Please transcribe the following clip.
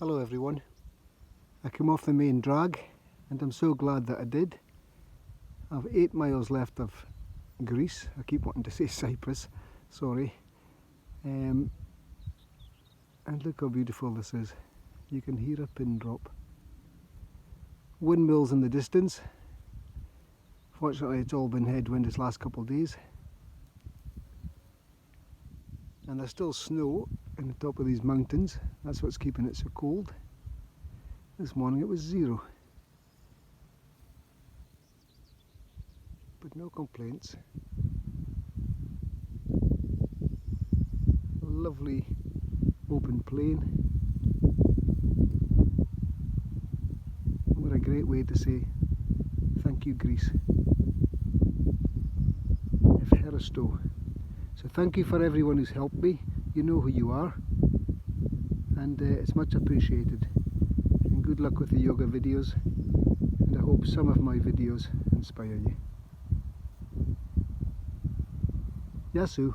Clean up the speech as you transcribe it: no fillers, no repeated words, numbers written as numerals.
Hello everyone. I came off the main drag and I'm so glad that I did. I've 8 miles left of Greece. I keep wanting to say Cyprus, sorry. And look how beautiful this is. You can hear a pin drop. Windmills in the distance. Fortunately it's all been headwind this last couple of days. And there's still snow in the top of these mountains. That's what's keeping it so cold. This morning it was 0. But no complaints. A lovely open plain. What a great way to say thank you, Greece. Ευχαριστώ. So thank you for everyone who's helped me. You know who you are, and it's much appreciated. And good luck with the yoga videos, and I hope some of my videos inspire you. Yasu.